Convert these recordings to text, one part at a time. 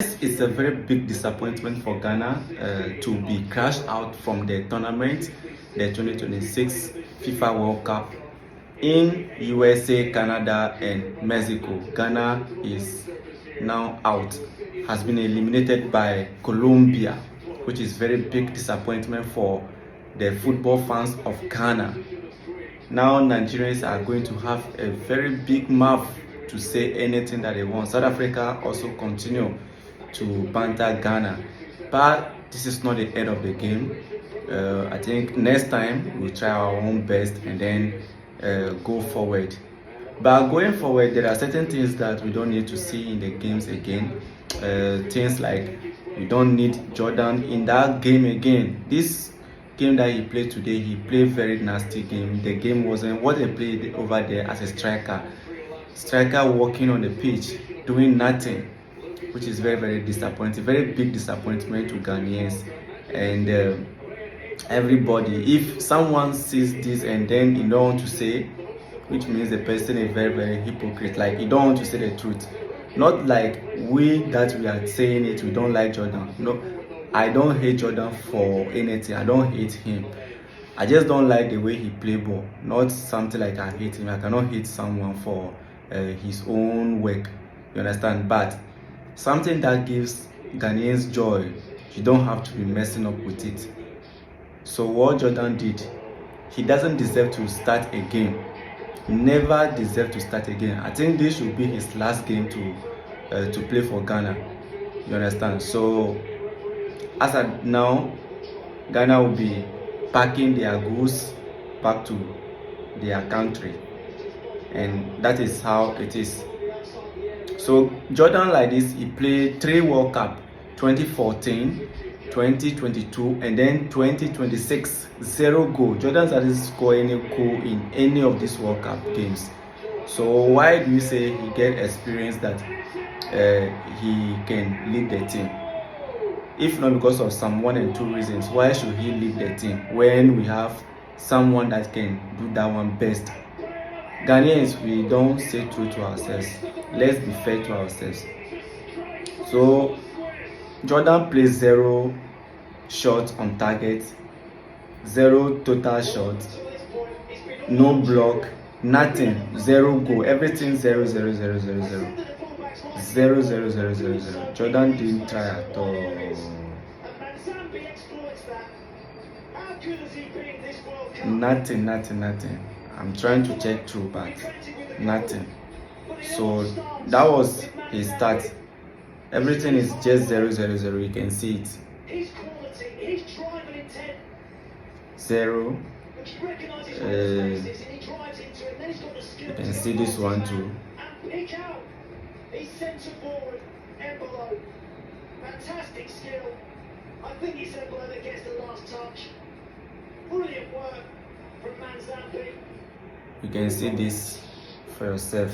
It's a very big disappointment for Ghana to be crashed out from the tournament, the 2026 FIFA World Cup in USA, Canada, and Mexico. Ghana is now out, has been eliminated by Colombia, which is very big disappointment for the football fans of Ghana. Now Nigerians are going to have a very big mouth to say anything that they want. South Africa also continue to banter Ghana, but this is not the end of the game. I think next time we'll try our own best and then go forward. But going forward, there are certain things that we don't need to see in the games again. Things like we don't need Jordan in that game again. This game that he played today, he played very nasty game. The game wasn't what they played over there as a striker. Striker walking on the pitch, doing nothing, which is very disappointing. Very big disappointment to Ghanaians and everybody. If someone sees this and then you don't want to say, which means the person is very hypocrite. Like you don't want to say the truth. Not like we that we are saying it, we don't like Jordan. No, I don't hate Jordan for anything. I don't hate him. I just don't like the way he play ball. Not something like I hate him. I cannot hate someone for his own work. You understand? But something that gives Ghanaians joy, you don't have to be messing up with it. So what Jordan did, he doesn't deserve to start again. Never deserve to start again. I think this should be his last game to play for Ghana. You understand? So as of now, Ghana will be packing their goods back to their country, and that is how it is. So Jordan, like this, he played 3 World Cup: 2014, 2022, and then 2026. 0 goal. Jordan doesn't score any goal in any of these World Cup games. So why do you say he get experience that he can lead the team? If not because of some 1 and 2 reasons, why should he lead the team when we have someone that can do that one best? Ghanaians, we don't stay true to ourselves. Let's be fair to ourselves. So Jordan plays 0 shots on target, 0 total shots, no block, nothing, 0 goal, everything 0. Jordan didn't try at all. Nothing. I'm trying to check through, but nothing. So that was his start. Everything is just 0. You can see it. 0. You can see this one too. Fantastic skill. I think he said below that gets the last touch. Brilliant work from Manzambi. You can see this for yourself.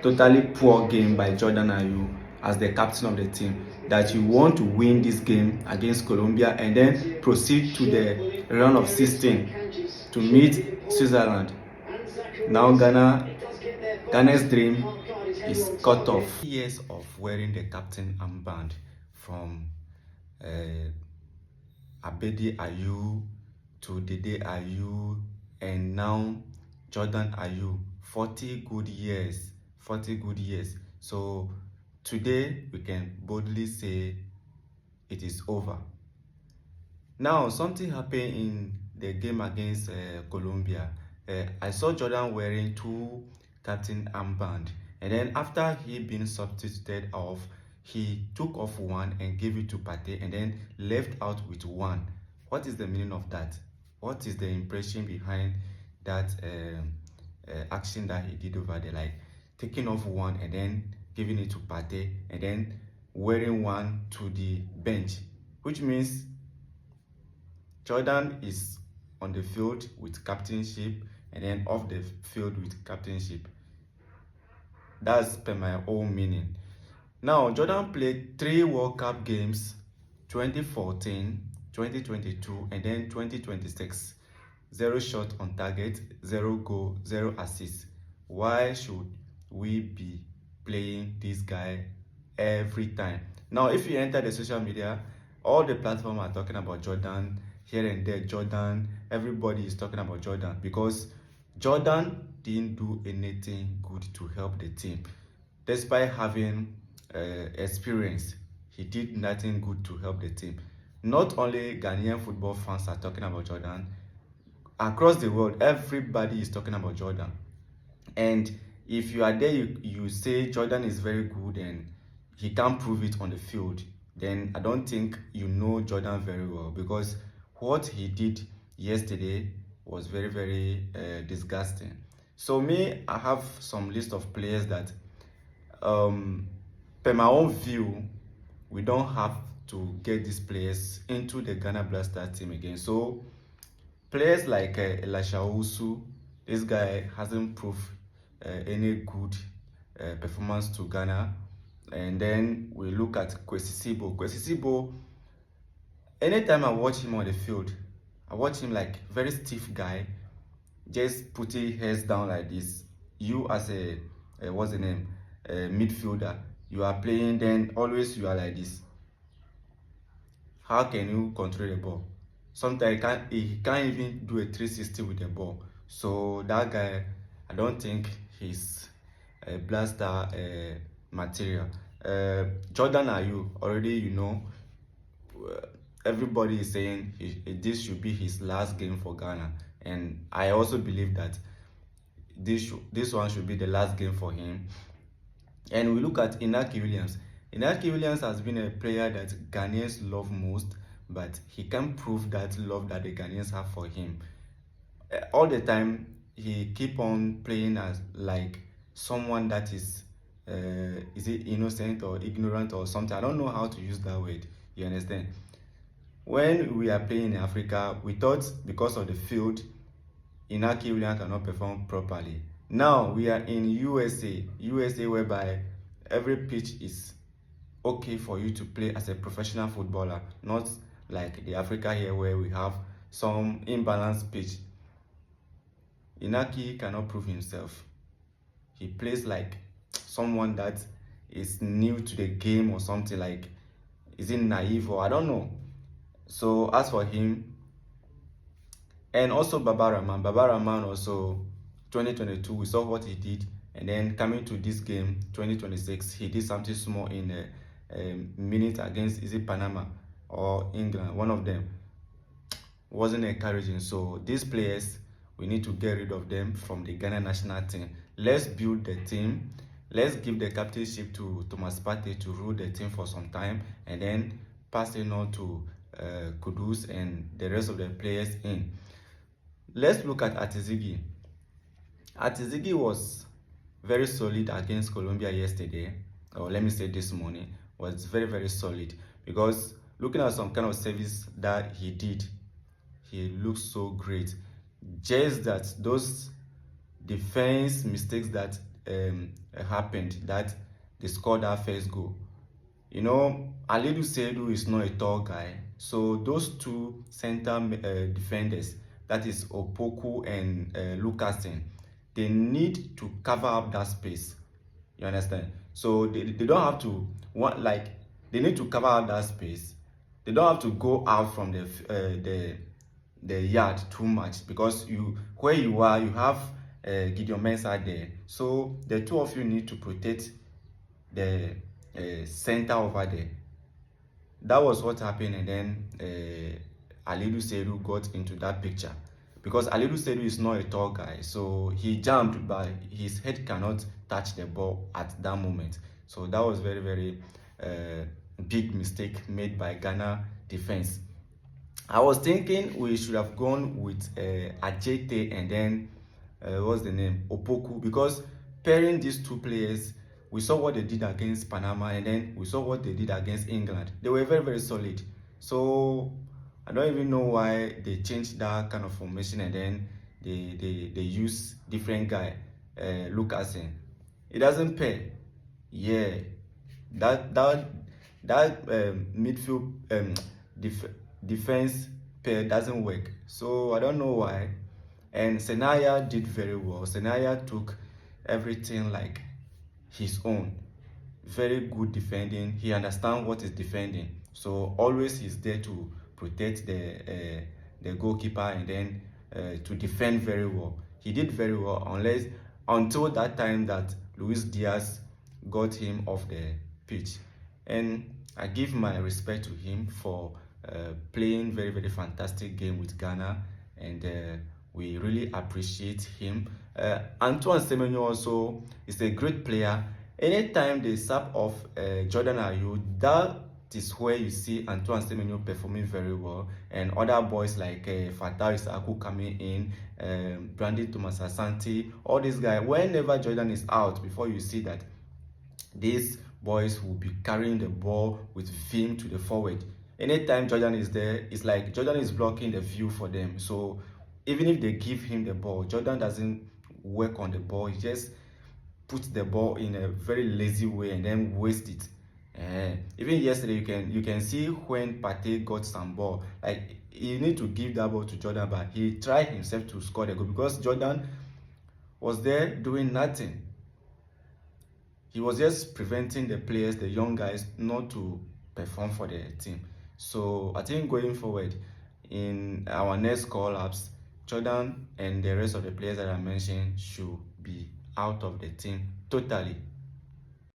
Totally poor game by Jordan Ayew as the captain of the team. That you want to win this game against Colombia and then proceed to the round of 16 to meet Switzerland. Now Ghana's dream is cut off. Years of wearing the captain armband from Abedi Ayew to Dede Ayew and now Jordan Ayew. 40 good years. So today we can boldly say it is over. Now something happened in the game against Colombia. I saw Jordan wearing 2 captain armband, and then after he been substituted off, he took off 1 and gave it to Pate and then left out with 1. What is the meaning of that? What is the impression behind that action that he did over there? Like taking off 1 and then giving it to Pate and then wearing 1 to the bench, which means Jordan is on the field with captainship and then off the field with captainship. That's per my own meaning. Now Jordan played 3 World Cup games: 2014, 2022, and then 2026. 0 shot on target, 0 goal, 0 assists. Why should we be playing this guy every time? Now, if you enter the social media, all the platforms are talking about Jordan. Here and there, Jordan. Everybody is talking about Jordan because Jordan didn't do anything good to help the team. Despite having experience, he did nothing good to help the team. Not only Ghanaian football fans are talking about Jordan, across the world, everybody is talking about Jordan. And if you are there, you say Jordan is very good and he can't prove it on the field, then I don't think you know Jordan very well, because what he did yesterday was very, very disgusting. So me, I have some list of players that, per my own view, we don't have to get these players into the Ghana Blaster team again. So players like Elisha Owusu, this guy hasn't proved any good performance to Ghana. And then we look at Kwesi Sibo. Kwesi Sibo, anytime I watch him on the field, I watch him like very stiff guy, just putting heads down like this. You as a what's the name, midfielder, you are playing, then always you are like this. How can you control the ball? Sometimes he can't even do a 360 with the ball. So that guy, I don't think he's a blaster material. Jordan Ayew, already everybody is saying this should be his last game for Ghana, and I also believe that this one should be the last game for him. And we look at Inaki Williams. Inaki Williams has been a player that Ghanaians love most, but he can't prove that love that the Ghanaians have for him. All the time, he keep on playing as like someone that is it innocent or ignorant or something? I don't know how to use that word. You understand? When we are playing in Africa, we thought because of the field, Inaki Williams cannot perform properly. Now we are in USA whereby every pitch is okay for you to play as a professional footballer, not like the Africa here where we have some imbalanced pitch. Inaki cannot prove himself. He plays like someone that is new to the game or something, like is it naive or I don't know. So as for him, and also Baba Rahman also 2022 we saw what he did, and then coming to this game 2026 he did something small in a minute against, is it Panama or England, one of them. Wasn't encouraging. So these players, we need to get rid of them from the Ghana national team. Let's build the team. Let's give the captainship to Thomas Partey to rule the team for some time, and then pass it on to Kudus and the rest of the players in. Let's look at Atizigi. Atizigi was very solid against Colombia yesterday, or let me say this morning, was very, very solid, because looking at some kind of service that he did, he looks so great. Just that those defense mistakes that happened, that they scored that first goal. You know, Alidu Seidu is not a tall guy, so those two center defenders, that is Opoku and Lucasen, they need to cover up that space. You understand? So they don't have to they need to cover up that space. They don't have to go out from the yard too much, because where you are, you have Gideon Mensah there. So the two of you need to protect the center over there. That was what happened, and then Alidu Seidu got into that picture, because Alidu Seidu is not a tall guy, so he jumped, but his head cannot touch the ball at that moment. So that was very, very big mistake made by Ghana defense. I was thinking we should have gone with Ajete and then what's the name, Opoku, because pairing these two players, we saw what they did against Panama, and then we saw what they did against England. They were very, very solid. So I don't even know why they changed that kind of formation, and then they use different guy, Lucasen. It doesn't pay. Yeah, that midfield defense pair doesn't work. So I don't know why. And Senaya did very well. Senaya took everything like his own. Very good defending. He understands what is defending. So always he's there to protect the goalkeeper and then to defend very well. He did very well until that time that Luis Diaz got him off the pitch. And I give my respect to him for playing very fantastic game with Ghana, and we really appreciate him. Antoine Semenyo also is a great player. Anytime they sub off Jordan Ayew, that is where you see Antoine Semenyo performing very well, and other boys like Fatal Isaku coming in, Brandon Thomas Asante, all these guys. Whenever Jordan is out, before you see that these boys will be carrying the ball with vim to the forward. Anytime Jordan is there, it's like Jordan is blocking the view for them. So even if they give him the ball, Jordan doesn't work on the ball. He just puts the ball in a very lazy way and then waste it. Even yesterday, you can see when Partey got some ball, like you need to give that ball to Jordan, but he tried himself to score the goal because Jordan was there doing nothing. He was just preventing the players, the young guys, not to perform for the team. So I think going forward in our next call-ups, Jordan and the rest of the players that I mentioned should be out of the team totally.